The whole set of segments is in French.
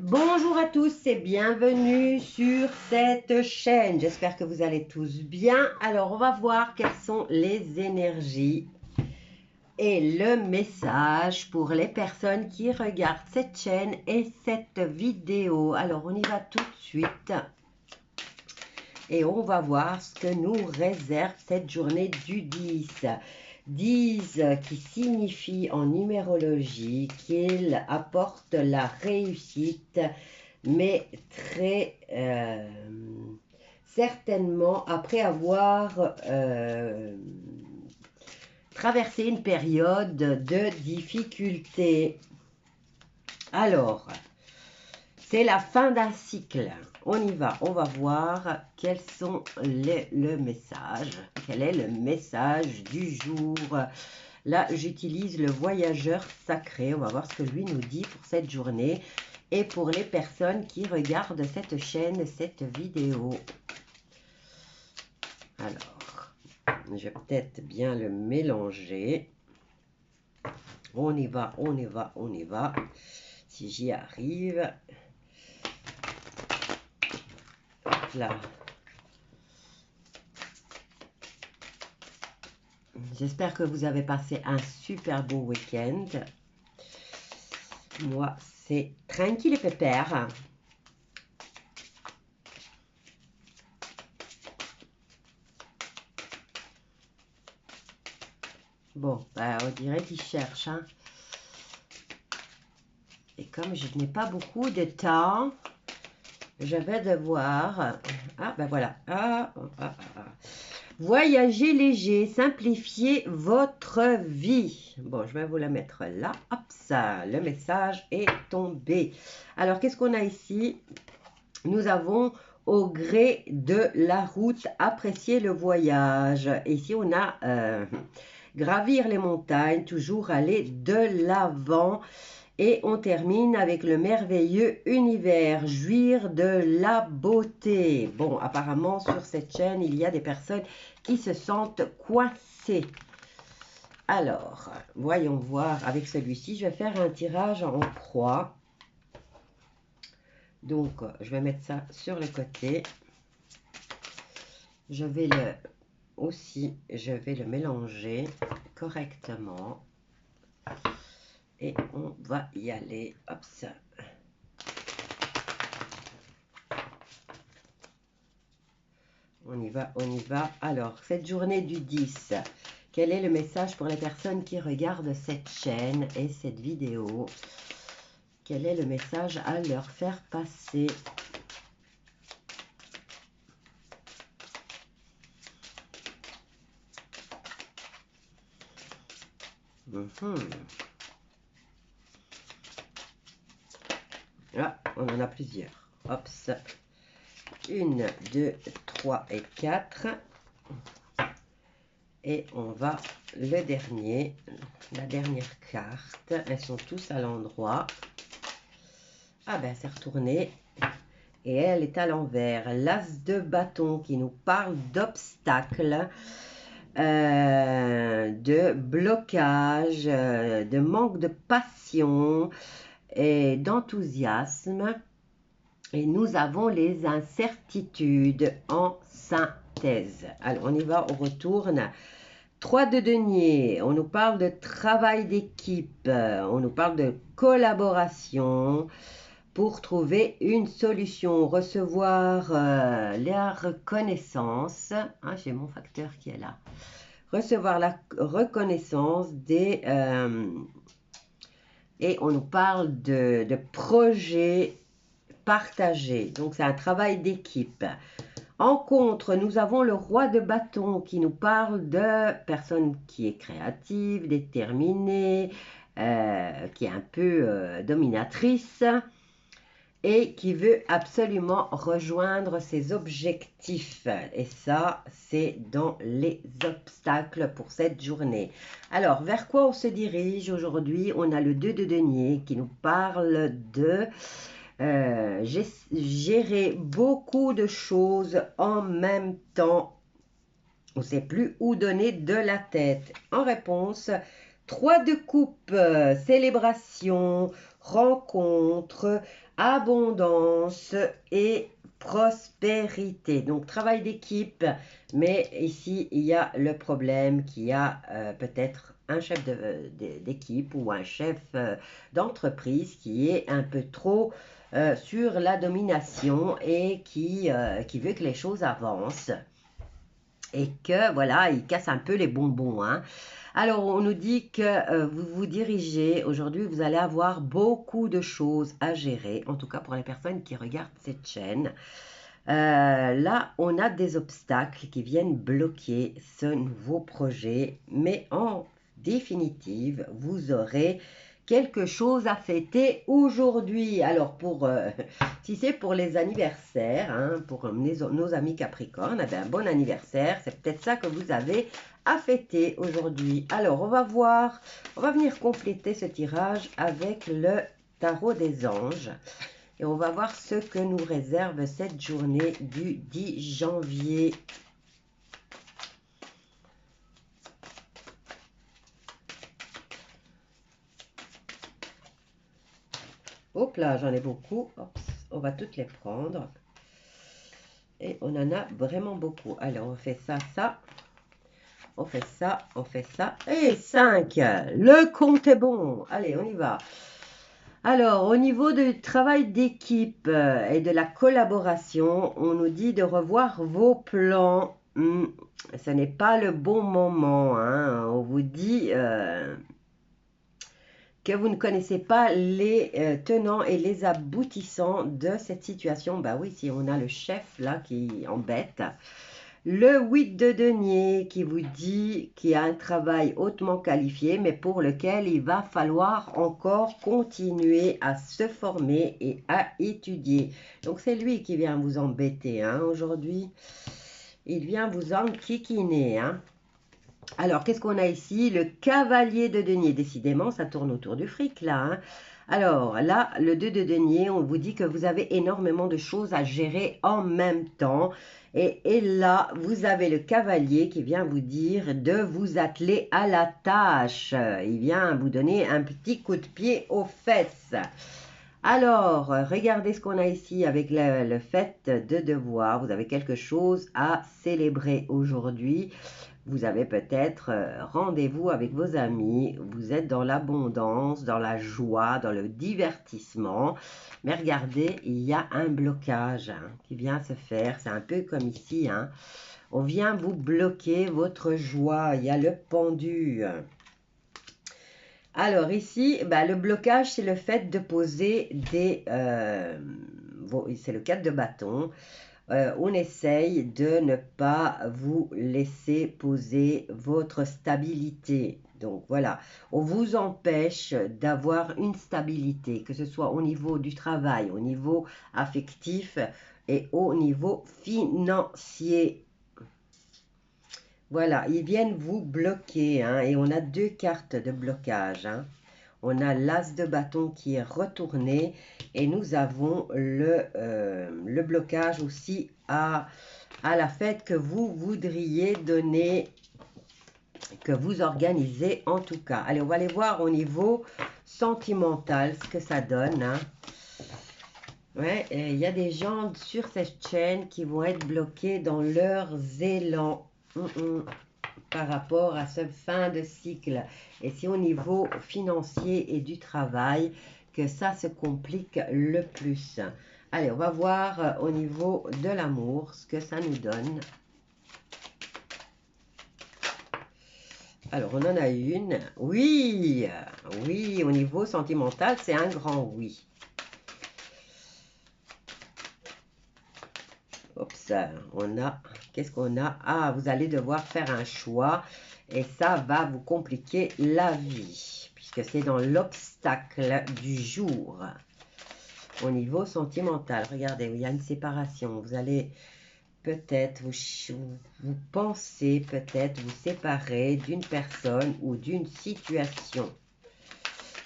Bonjour à tous et bienvenue sur cette chaîne. J'espère que vous allez tous bien. Alors, on va voir quelles sont les énergies et le message pour les personnes qui regardent cette chaîne et cette vidéo. Alors, on y va tout de suite et on va voir ce que nous réserve cette journée du 10. 10 qui signifie en numérologie qu'il apporte la réussite, mais très certainement après avoir traversé une période de difficulté. Alors, c'est la fin d'un cycle. On y va, on va voir quels sont le message. Quel est le message du jour? Là, j'utilise le voyageur sacré. On va voir ce que lui nous dit pour cette journée. Et pour les personnes qui regardent cette chaîne, cette vidéo. Alors, je vais peut-être bien le mélanger. On y va, on y va, on y va. Si j'y arrive. Là. J'espère que vous avez passé un super beau week-end. Moi, c'est tranquille et pépère. Bon, bah, on dirait qu'il cherche. Hein. Et comme je n'ai pas beaucoup de temps, je vais devoir... Ah, ben voilà. Voyager léger, simplifiez votre vie. Bon, je vais vous la mettre là. Hop, ça, le message est tombé. Alors, qu'est-ce qu'on a ici? Nous avons au gré de la route, apprécier le voyage. Ici, on a gravir les montagnes, toujours aller de l'avant. Et on termine avec le merveilleux univers, jouir de la beauté. Bon, apparemment, sur cette chaîne, il y a des personnes qui se sentent coincées. Alors, voyons voir avec celui-ci. Je vais faire un tirage en croix. Donc, je vais mettre ça sur le côté. Je vais le mélanger correctement. Et on va y aller. Hop, ça. On y va, on y va. Alors, cette journée du 10, quel est le message pour les personnes qui regardent cette chaîne et cette vidéo? Quel est le message à leur faire passer? Là, on en a plusieurs. Hop, 1, 2, 3 et 4. Et on va le dernier, la dernière carte. Elles sont tous à l'endroit. Ah ben, c'est retourné. Et elle est à l'envers. L'as de bâton qui nous parle d'obstacles, de blocage, de manque de passion et d'enthousiasme. Et nous avons les incertitudes en synthèse. Alors, on y va, on retourne. 3 de denier, on nous parle de travail d'équipe, on nous parle de collaboration pour trouver une solution, recevoir la reconnaissance. Ah, j'ai mon facteur qui est là. Recevoir la reconnaissance des... et on nous parle de projets partagés. Donc, c'est un travail d'équipe. En contre, nous avons le roi de bâton qui nous parle de personne qui est créative, déterminée, qui est un peu dominatrice et qui veut absolument rejoindre ses objectifs. Et ça, c'est dans les obstacles pour cette journée. Alors, vers quoi on se dirige aujourd'hui? On a le 2 de denier qui nous parle de... gérer beaucoup de choses en même temps. On ne sait plus où donner de la tête. En réponse, 3 de coupe, célébration, rencontre, abondance et prospérité. Donc, travail d'équipe, mais ici, il y a le problème qu'il y a peut-être un chef d'équipe ou un chef d'entreprise qui est un peu trop sur la domination et qui veut que les choses avancent. Et que, voilà, il casse un peu les bonbons, hein. Alors, on nous dit que vous vous dirigez, aujourd'hui, vous allez avoir beaucoup de choses à gérer, en tout cas pour les personnes qui regardent cette chaîne. Là, on a des obstacles qui viennent bloquer ce nouveau projet, mais en définitive, vous aurez quelque chose à fêter aujourd'hui. Alors, si c'est pour les anniversaires, hein, pour nos amis Capricornes, eh bien, bon anniversaire, c'est peut-être ça que vous avez à fêter aujourd'hui. Alors, on va venir compléter ce tirage avec le tarot des anges. Et on va voir ce que nous réserve cette journée du 10 janvier. Hop là, j'en ai beaucoup. Hop, on va toutes les prendre. Et on en a vraiment beaucoup. Alors, on fait ça, ça. On fait ça, on fait ça. Et 5. Le compte est bon. Allez, on y va. Alors, au niveau du travail d'équipe et de la collaboration, on nous dit de revoir vos plans. Ce n'est pas le bon moment, hein. On vous dit que vous ne connaissez pas les tenants et les aboutissants de cette situation. Bah oui, si on a le chef là qui embête. Le 8 de denier qui vous dit qu'il y a un travail hautement qualifié, mais pour lequel il va falloir encore continuer à se former et à étudier. Donc, c'est lui qui vient vous embêter, hein, aujourd'hui. Il vient vous enquiquiner, hein. Alors, qu'est-ce qu'on a ici? Le cavalier de denier. Décidément, ça tourne autour du fric, là, hein. Alors, là, le 2 de denier, on vous dit que vous avez énormément de choses à gérer en même temps. Et là, vous avez le cavalier qui vient vous dire de vous atteler à la tâche. Il vient vous donner un petit coup de pied aux fesses. Alors, regardez ce qu'on a ici avec le fait de devoir. Vous avez quelque chose à célébrer aujourd'hui. Vous avez peut-être rendez-vous avec vos amis, vous êtes dans l'abondance, dans la joie, dans le divertissement. Mais regardez, il y a un blocage, hein, qui vient se faire. C'est un peu comme ici, hein. On vient vous bloquer votre joie. Il y a le pendu. Alors ici, le blocage, c'est le fait de poser c'est le 4 de bâton. On essaye de ne pas vous laisser poser votre stabilité. Donc voilà, on vous empêche d'avoir une stabilité, que ce soit au niveau du travail, au niveau affectif et au niveau financier. Voilà, ils viennent vous bloquer, hein, et on a 2 cartes de blocage, hein. On a l'as de bâton qui est retourné et nous avons le blocage aussi à la fête que vous voudriez donner, que vous organisez en tout cas. Allez, on va aller voir au niveau sentimental ce que ça donne, hein. Ouais, il y a des gens sur cette chaîne qui vont être bloqués dans leurs élans. Par rapport à ce fin de cycle. Et c'est au niveau financier et du travail que ça se complique le plus. Allez, on va voir au niveau de l'amour ce que ça nous donne. Alors, on en a une. Oui, oui, au niveau sentimental, c'est un grand oui. Oups, on a... Qu'est-ce qu'on a? Ah, vous allez devoir faire un choix et ça va vous compliquer la vie puisque c'est dans l'obstacle du jour. Au niveau sentimental, regardez, il y a une séparation. Vous allez peut-être, vous pensez peut-être vous séparer d'une personne ou d'une situation.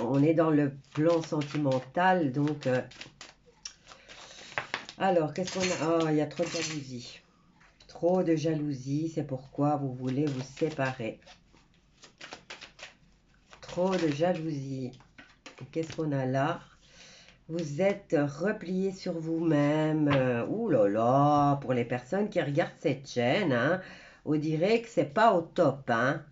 On est dans le plan sentimental, donc... alors, qu'est-ce qu'on a? Oh, il y a trop de jalousie. Trop de jalousie, c'est pourquoi vous voulez vous séparer. trop de jalousie. Qu'est-ce qu'on a là? Vous êtes replié sur vous-même. Ouh là là, pour les personnes qui regardent cette chaîne, hein, on dirait que c'est pas au top, hein.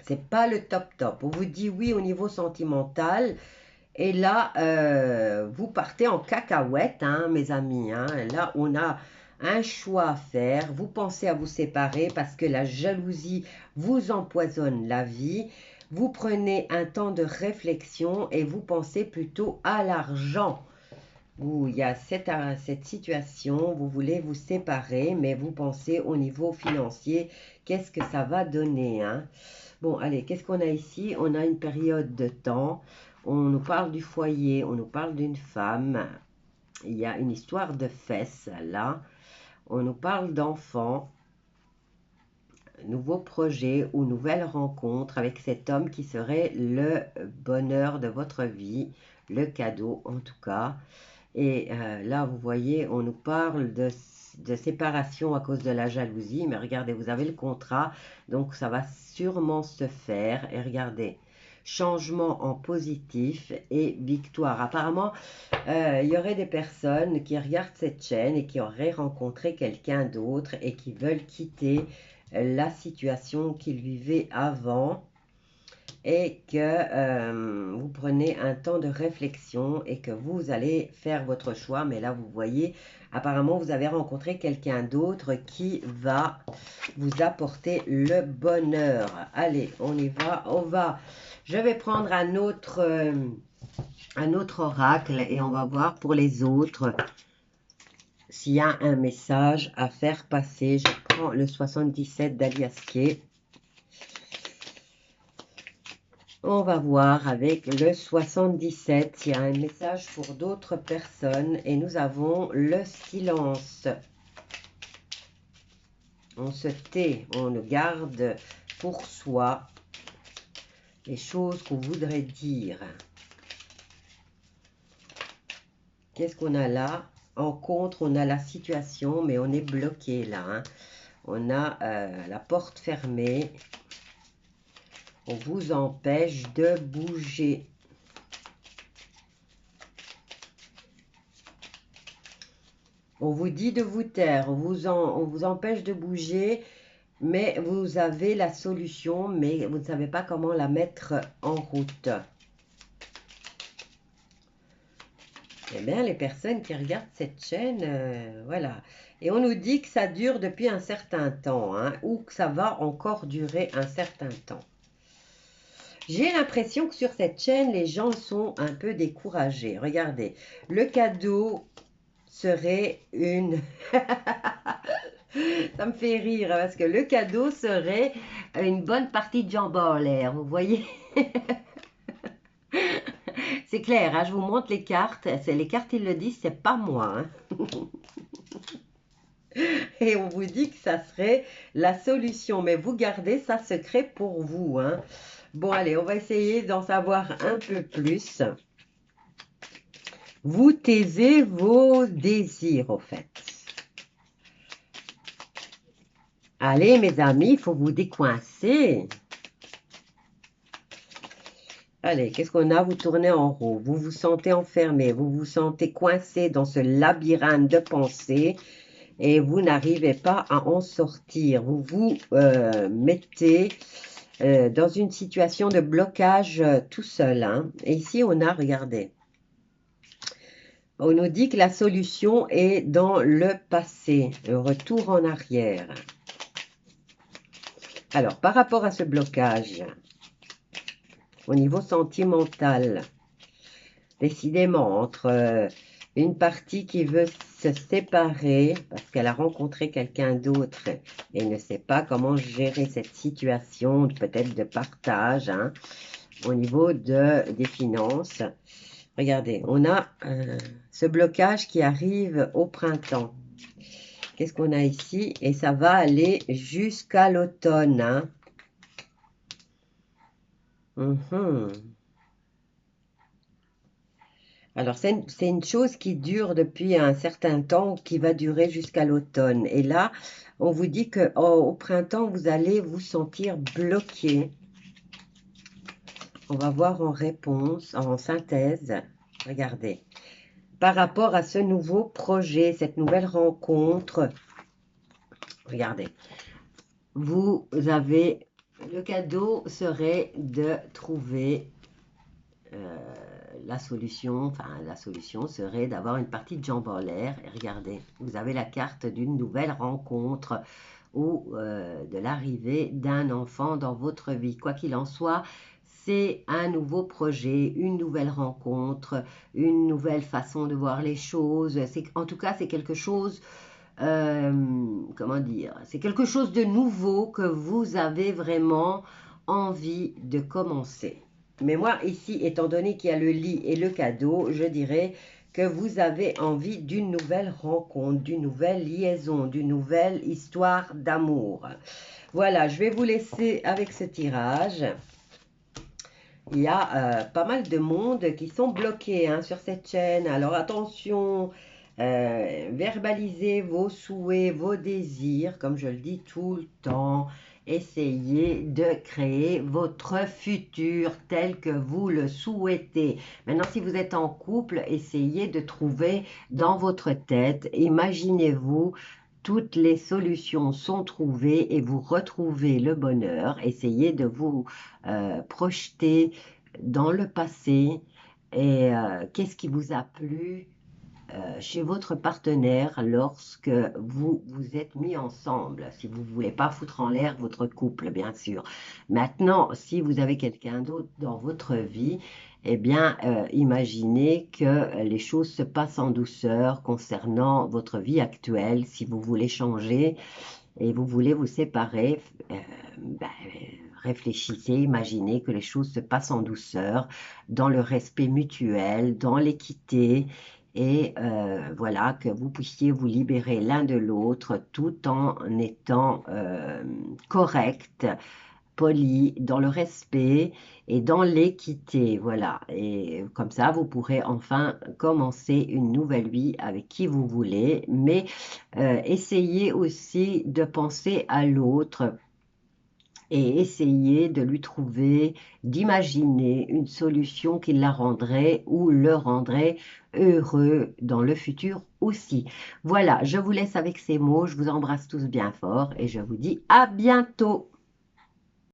C'est pas le top. On vous dit oui au niveau sentimental. Et là, vous partez en cacahuète, hein, mes amis. Hein. Là, on a un choix à faire. Vous pensez à vous séparer parce que la jalousie vous empoisonne la vie. Vous prenez un temps de réflexion et vous pensez plutôt à l'argent. Où il y a cette situation, vous voulez vous séparer, mais vous pensez au niveau financier, qu'est-ce que ça va donner, hein? Bon, allez, qu'est-ce qu'on a ici? On a une période de temps. On nous parle du foyer, on nous parle d'une femme. Il y a une histoire de fesses, là. On nous parle d'enfants. Nouveau projet ou nouvelle rencontre avec cet homme qui serait le bonheur de votre vie. Le cadeau, en tout cas. Et là, vous voyez, on nous parle de séparation à cause de la jalousie. Mais regardez, vous avez le contrat. Donc, ça va sûrement se faire. Et regardez, changement en positif et victoire. Apparemment, il y aurait des personnes qui regardent cette chaîne et qui auraient rencontré quelqu'un d'autre et qui veulent quitter la situation qu'ils vivaient avant. Et que vous prenez un temps de réflexion et que vous allez faire votre choix. Mais là, vous voyez, apparemment, vous avez rencontré quelqu'un d'autre qui va vous apporter le bonheur. Allez, on y va. Je vais prendre un autre oracle et on va voir pour les autres s'il y a un message à faire passer. Je prends le 77 d'Aliaskier. On va voir avec le 77 s'il y a un message pour d'autres personnes. Et nous avons le silence. On se tait, on le garde pour soi. Les choses qu'on voudrait dire. Qu'est-ce qu'on a là? En contre, on a la situation, mais on est bloqué là. Hein. On a la porte fermée. On vous empêche de bouger. On vous dit de vous taire, on vous empêche de bouger, mais vous avez la solution, mais vous ne savez pas comment la mettre en route. Eh bien, les personnes qui regardent cette chaîne, voilà. Et on nous dit que ça dure depuis un certain temps, hein, ou que ça va encore durer un certain temps. J'ai l'impression que sur cette chaîne, les gens sont un peu découragés. Regardez, le cadeau serait une... Ça me fait rire, parce que le cadeau serait une bonne partie de jambon en l'air, vous voyez. C'est clair, hein, je vous montre les cartes. C'est les cartes, ils le disent, c'est pas moi. Hein. Et on vous dit que ça serait la solution. Mais vous gardez ça secret pour vous. Hein. Bon, allez, on va essayer d'en savoir un peu plus. Vous taisez vos désirs, au fait. Allez, mes amis, il faut vous décoincer. Allez, qu'est-ce qu'on a? Vous tournez en rond. Vous vous sentez enfermé. Vous vous sentez coincé dans ce labyrinthe de pensée. Et vous n'arrivez pas à en sortir. Vous vous mettez dans une situation de blocage tout seul. Hein. Et ici, on a, regardez, on nous dit que la solution est dans le passé, le retour en arrière. Alors, par rapport à ce blocage, au niveau sentimental, décidément, entre une partie qui veut se séparer parce qu'elle a rencontré quelqu'un d'autre et ne sait pas comment gérer cette situation, peut-être de partage, hein, au niveau des finances. Regardez, on a ce blocage qui arrive au printemps. Qu'est-ce qu'on a ici? Et ça va aller jusqu'à l'automne. Hein. Alors, c'est une chose qui dure depuis un certain temps, qui va durer jusqu'à l'automne. Et là, on vous dit qu'au printemps, vous allez vous sentir bloqué. On va voir en réponse, en synthèse. Regardez. Par rapport à ce nouveau projet, cette nouvelle rencontre, regardez. Vous avez, le cadeau serait de trouver la solution. Enfin, la solution serait d'avoir une partie de jambes en l'air. Et regardez, vous avez la carte d'une nouvelle rencontre ou de l'arrivée d'un enfant dans votre vie. Quoi qu'il en soit, c'est un nouveau projet, une nouvelle rencontre, une nouvelle façon de voir les choses. En tout cas, c'est quelque chose, comment dire, c'est quelque chose de nouveau que vous avez vraiment envie de commencer. Mais moi, ici, étant donné qu'il y a le lit et le cadeau, je dirais que vous avez envie d'une nouvelle rencontre, d'une nouvelle liaison, d'une nouvelle histoire d'amour. Voilà, je vais vous laisser avec ce tirage. Il y a pas mal de monde qui sont bloqués hein, sur cette chaîne. Alors attention, verbalisez vos souhaits, vos désirs, comme je le dis tout le temps. Essayez de créer votre futur tel que vous le souhaitez. Maintenant, si vous êtes en couple, essayez de trouver dans votre tête, imaginez-vous, toutes les solutions sont trouvées et vous retrouvez le bonheur. Essayez de vous projeter dans le passé et qu'est-ce qui vous a plu chez votre partenaire lorsque vous vous êtes mis ensemble, si vous ne voulez pas foutre en l'air votre couple, bien sûr. Maintenant, si vous avez quelqu'un d'autre dans votre vie, eh bien, imaginez que les choses se passent en douceur concernant votre vie actuelle. Si vous voulez changer et vous voulez vous séparer, ben, réfléchissez, imaginez que les choses se passent en douceur, dans le respect mutuel, dans l'équité, et voilà, que vous puissiez vous libérer l'un de l'autre tout en étant correct, poli, dans le respect et dans l'équité, voilà. Et comme ça, vous pourrez enfin commencer une nouvelle vie avec qui vous voulez, mais essayez aussi de penser à l'autre et essayer de lui trouver, d'imaginer une solution qui la rendrait ou le rendrait heureux dans le futur aussi. Voilà, je vous laisse avec ces mots, je vous embrasse tous bien fort et je vous dis à bientôt.